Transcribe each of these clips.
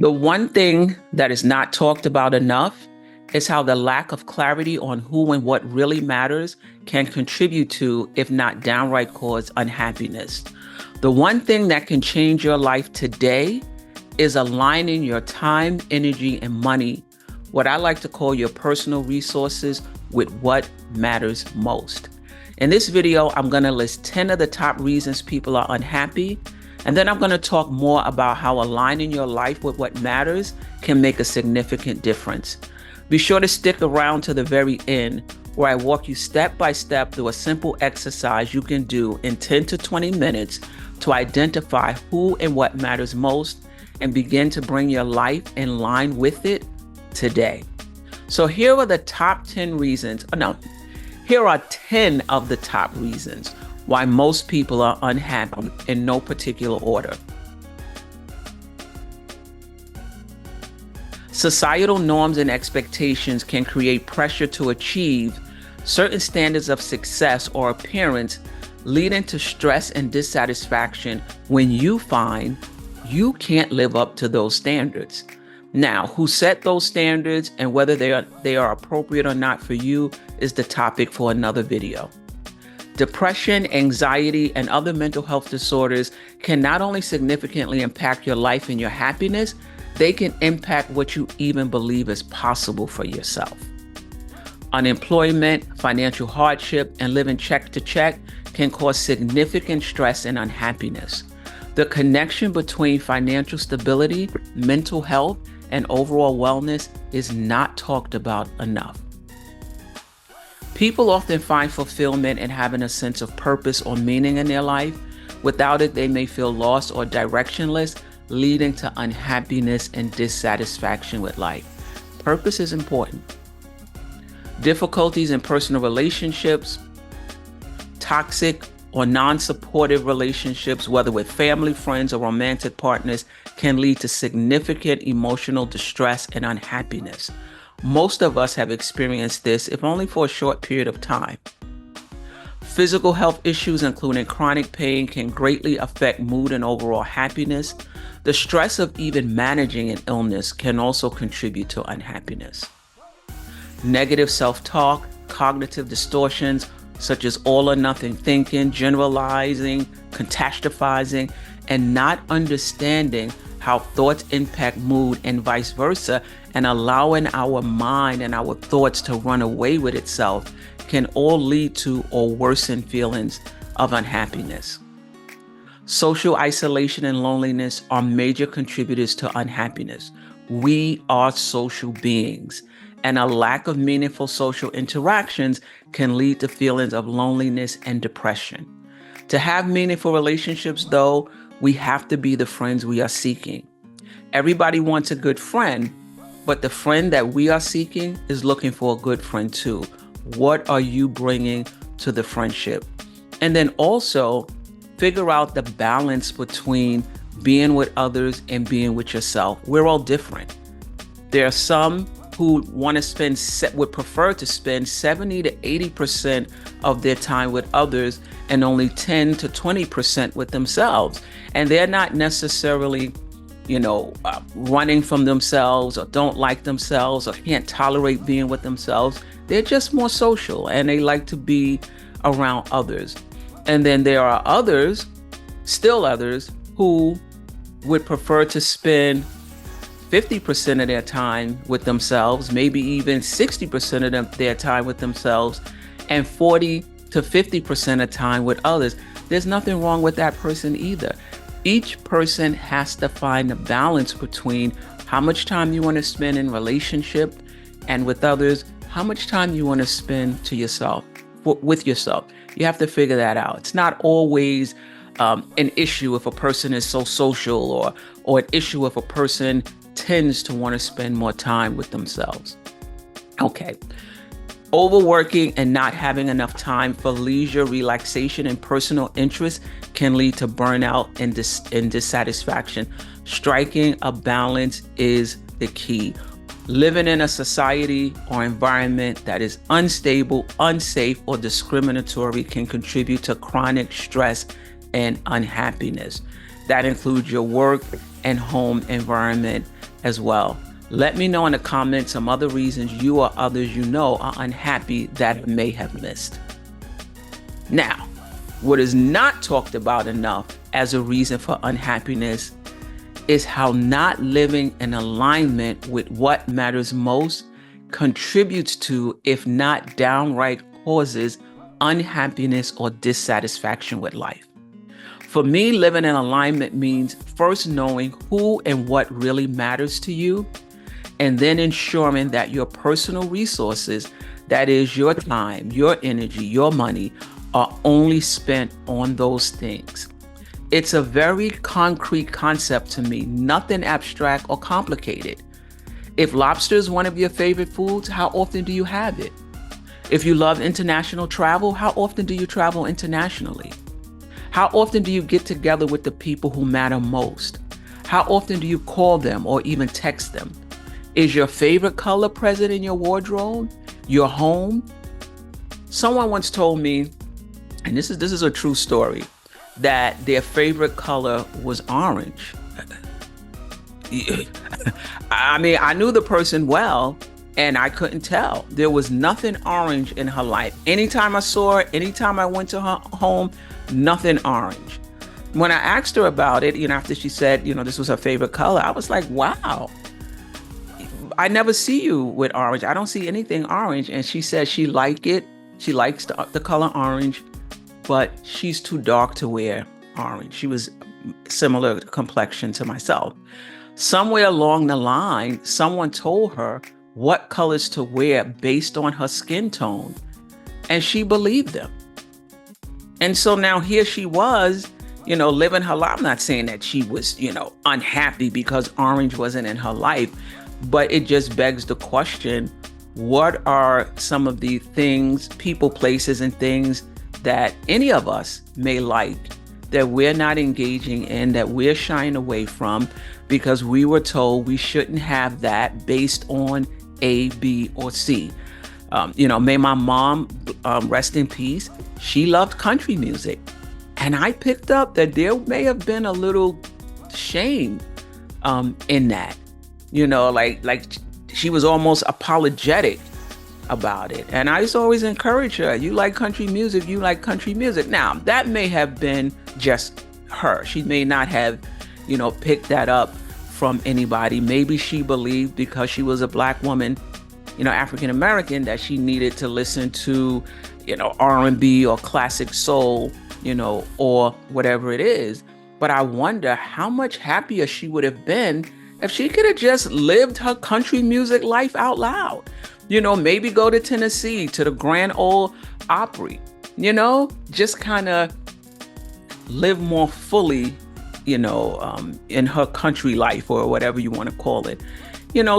The one thing that is not talked about enough is how the lack of clarity on who and what really matters can contribute to, if not downright cause, unhappiness. The one thing that can change your life today is aligning your time, energy, and money, what I like to call your personal resources, with what matters most. In this video, I'm going to list 10 of the top reasons people are unhappy. And then I'm going to talk more about how aligning your life with what matters can make a significant difference. Be sure to stick around to the very end, where I walk you step by step through a simple exercise you can do in 10 to 20 minutes to identify who and what matters most and begin to bring your life in line with it today. So here are the top 10 reasons. Here are 10 of the top reasons why most people are unhappy, in no particular order. Societal norms and expectations can create pressure to achieve certain standards of success or appearance, leading to stress and dissatisfaction when you find you can't live up to those standards. Now, who set those standards and whether they are appropriate or not for you is the topic for another video. Depression, anxiety, and other mental health disorders can not only significantly impact your life and your happiness, they can impact what you even believe is possible for yourself. Unemployment, financial hardship, and living check to check can cause significant stress and unhappiness. The connection between financial stability, mental health, and overall wellness is not talked about enough. People often find fulfillment in having a sense of purpose or meaning in their life. Without it, they may feel lost or directionless, leading to unhappiness and dissatisfaction with life. Purpose is important. Difficulties in personal relationships, toxic or non-supportive relationships, whether with family, friends, or romantic partners, can lead to significant emotional distress and unhappiness. Most of us have experienced this, if only for a short period of time. Physical health issues, including chronic pain, can greatly affect mood and overall happiness. The stress of even managing an illness can also contribute to unhappiness. Negative self-talk, cognitive distortions, such as all or nothing thinking, generalizing, catastrophizing, and not understanding how thoughts impact mood and vice versa, and allowing our mind and our thoughts to run away with itself, can all lead to or worsen feelings of unhappiness. Social isolation and loneliness are major contributors to unhappiness. We are social beings, and a lack of meaningful social interactions can lead to feelings of loneliness and depression. To have meaningful relationships, though, we have to be the friends we are seeking. Everybody wants a good friend, but the friend that we are seeking is looking for a good friend too. What are you bringing to the friendship? And then also figure out the balance between being with others and being with yourself. We're all different. There are some who would prefer to spend 70 to 80% of their time with others and only 10 to 20% with themselves. And they're not necessarily, running from themselves or don't like themselves or can't tolerate being with themselves. They're just more social and they like to be around others. And then there are others, who would prefer to spend 50% of their time with themselves, maybe even 60% of their time with themselves, and 40 to 50% of time with others. There's nothing wrong with that person either. Each person has to find a balance between how much time you want to spend in relationship and with others, how much time you want to spend with yourself. You have to figure that out. It's not always an issue if a person is so social or an issue if a person tends to want to spend more time with themselves. Okay. Overworking and not having enough time for leisure, relaxation, and personal interests can lead to burnout and dissatisfaction. Striking a balance is the key. Living in a society or environment that is unstable, unsafe, or discriminatory can contribute to chronic stress and unhappiness. That includes your work and home environment as well. Let me know in the comments some other reasons you or others you know are unhappy that I may have missed. Now, what is not talked about enough as a reason for unhappiness is how not living in alignment with what matters most contributes to, if not downright causes, unhappiness or dissatisfaction with life. For me, living in alignment means first knowing who and what really matters to you, and then ensuring that your personal resources, that is your time, your energy, your money, are only spent on those things. It's a very concrete concept to me, nothing abstract or complicated. If lobster is one of your favorite foods, how often do you have it? If you love international travel, how often do you travel internationally? How often do you get together with the people who matter most? How often do you call them or even text them? Is your favorite color present in your wardrobe, your home? Someone once told me, and this is a true story, that their favorite color was orange. I mean, I knew the person well, and I couldn't tell. There was nothing orange in her life. Anytime I saw her, anytime I went to her home, nothing orange. When I asked her about it, after she said, this was her favorite color, I was like, wow, I never see you with orange. I don't see anything orange. And she said she liked it. She likes the color orange, but she's too dark to wear orange. She was similar complexion to myself. Somewhere along the line, someone told her what colors to wear based on her skin tone, and she believed them. And so now here she was, living her life. I'm not saying that she was, unhappy because orange wasn't in her life, but it just begs the question, what are some of the things, people, places, and things that any of us may like that we're not engaging in, that we're shying away from because we were told we shouldn't have that based on A, B, or C. May my mom rest in peace. She loved country music. And I picked up that there may have been a little shame in that. Like she was almost apologetic about it. And I used to always encourage her, you like country music, you like country music. Now, that may have been just her. She may not have, picked that up from anybody. Maybe she believed because she was a Black woman, African American, that she needed to listen to, R&B or classic soul, or whatever it is. But I wonder how much happier she would have been if she could have just lived her country music life out loud. Maybe go to Tennessee, to the Grand Ole Opry, just kind of live more fully, in her country life or whatever you want to call it.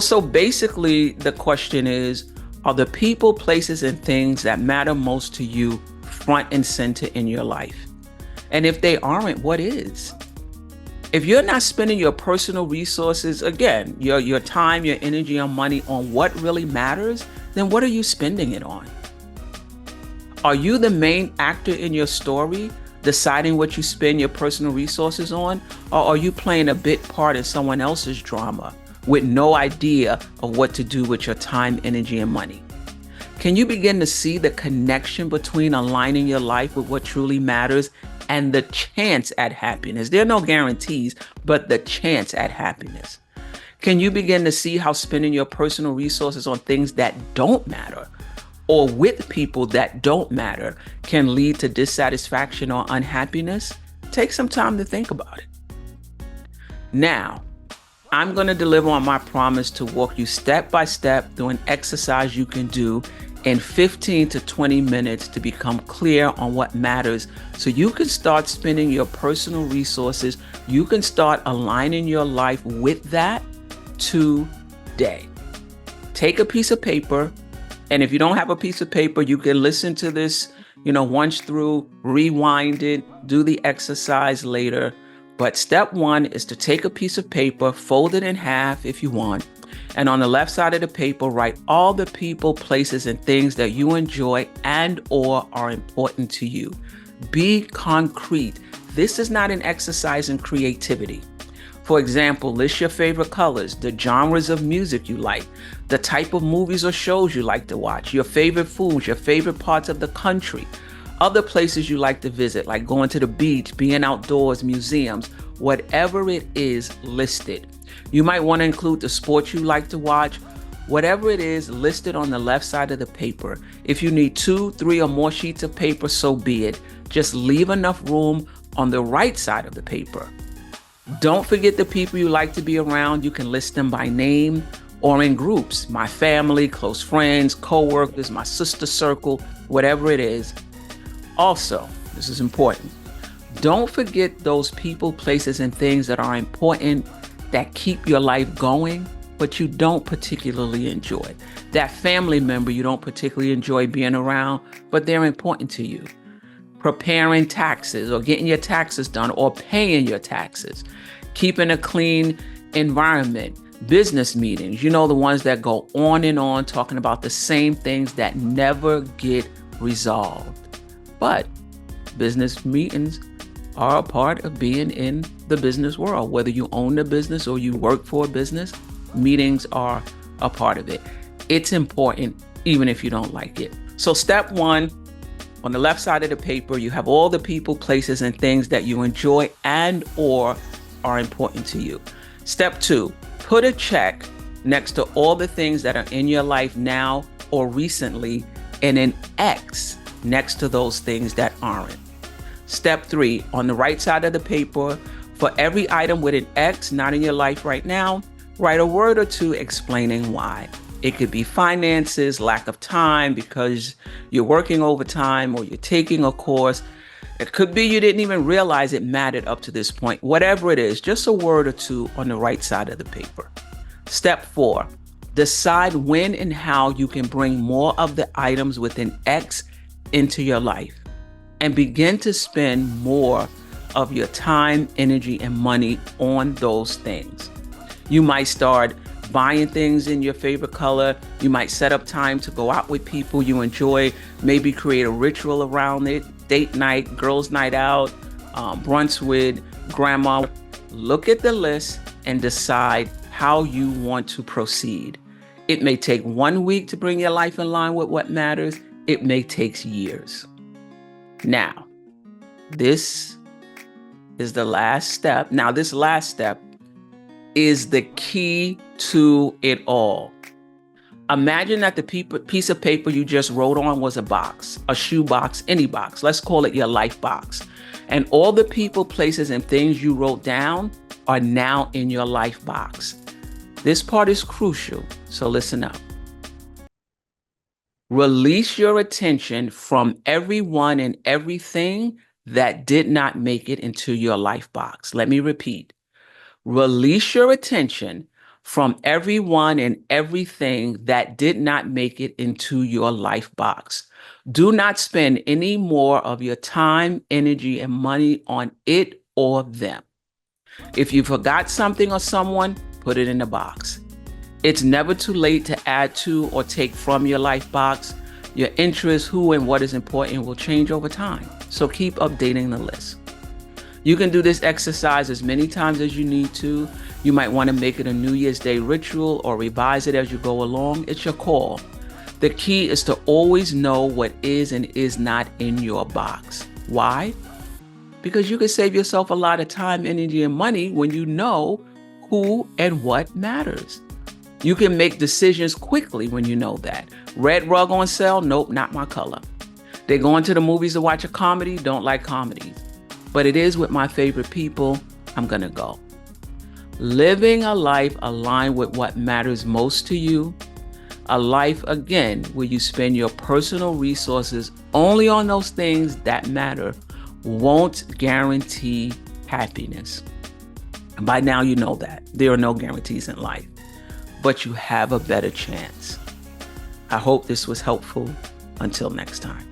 So basically the question is, are the people, places, and things that matter most to you front and center in your life? And if they aren't, what is? If you're not spending your personal resources, again, your time, your energy, your money on what really matters, then what are you spending it on? Are you the main actor in your story, deciding what you spend your personal resources on? Or are you playing a bit part in someone else's drama with no idea of what to do with your time, energy, and money? Can you begin to see the connection between aligning your life with what truly matters and the chance at happiness? There are no guarantees, but the chance at happiness. Can you begin to see how spending your personal resources on things that don't matter or with people that don't matter can lead to dissatisfaction or unhappiness? Take some time to think about it. Now, I'm going to deliver on my promise to walk you step by step through an exercise you can do in 15 to 20 minutes to become clear on what matters so you can start spending your personal resources. You can start aligning your life with that today. Take a piece of paper, and if you don't have a piece of paper, you can listen to this, once through, rewind it, do the exercise later. But step one is to take a piece of paper, fold it in half if you want, and on the left side of the paper, write all the people, places, and things that you enjoy and or are important to you. Be concrete. This is not an exercise in creativity. For example, list your favorite colors, the genres of music you like, the type of movies or shows you like to watch, your favorite foods, your favorite parts of the country, other places you like to visit, like going to the beach, being outdoors, museums, whatever it is, list it. You might want to include the sports you like to watch. Whatever it is, list it on the left side of the paper. If you need 2, 3, or more sheets of paper, so be it. Just leave enough room on the right side of the paper. Don't forget the people you like to be around. You can list them by name or in groups. My family, close friends, co-workers, my sister circle, whatever it is. Also, this is important. Don't forget those people, places, and things that are important, that keep your life going, but you don't particularly enjoy. That family member you don't particularly enjoy being around, but they're important to you. Preparing taxes or getting your taxes done or paying your taxes, keeping a clean environment, business meetings, the ones that go on and on talking about the same things that never get resolved. But business meetings are a part of being in the business world. Whether you own a business or you work for a business, meetings are a part of it. It's important even if you don't like it. So step 1, on the left side of the paper, you have all the people, places, and things that you enjoy and or are important to you. Step 2, put a check next to all the things that are in your life now or recently, and an X next to those things that aren't. Step 3, on the right side of the paper, for every item with an X not in your life right now, write a word or two explaining why. It could be finances, lack of time because you're working overtime or you're taking a course. It could be you didn't even realize it mattered up to this point. Whatever it is, just a word or two on the right side of the paper. Step 4, decide when and how you can bring more of the items with an X into your life and begin to spend more of your time, energy, and money on those things. You might start buying things in your favorite color. You might set up time to go out with people you enjoy, maybe create a ritual around it, date night, girls' night out, brunch with grandma. Look at the list and decide how you want to proceed. It may take 1 week to bring your life in line with what matters. It may take years. Now, this is the last step. Now, this last step is the key to it all. Imagine that the piece of paper you just wrote on was a box, a shoe box, any box. Let's call it your life box. And all the people, places, and things you wrote down are now in your life box. This part is crucial, so listen up. Release your attention from everyone and everything that did not make it into your life box. Let me repeat. Release your attention from everyone and everything that did not make it into your life box. Do not spend any more of your time, energy, and money on it or them. If you forgot something or someone, put it in the box. It's never too late to add to or take from your life box. Your interests, who and what is important will change over time. So keep updating the list. You can do this exercise as many times as you need to. You might want to make it a New Year's Day ritual or revise it as you go along. It's your call. The key is to always know what is and is not in your box. Why? Because you can save yourself a lot of time, energy, and money when you know who and what matters. You can make decisions quickly when you know that. Red rug on sale? Nope, not my color. They're going to the movies to watch a comedy? Don't like comedies. But it is with my favorite people. I'm going to go. Living a life aligned with what matters most to you. A life, again, where you spend your personal resources only on those things that matter won't guarantee happiness. And by now you know that. There are no guarantees in life, but you have a better chance. I hope this was helpful. Until next time.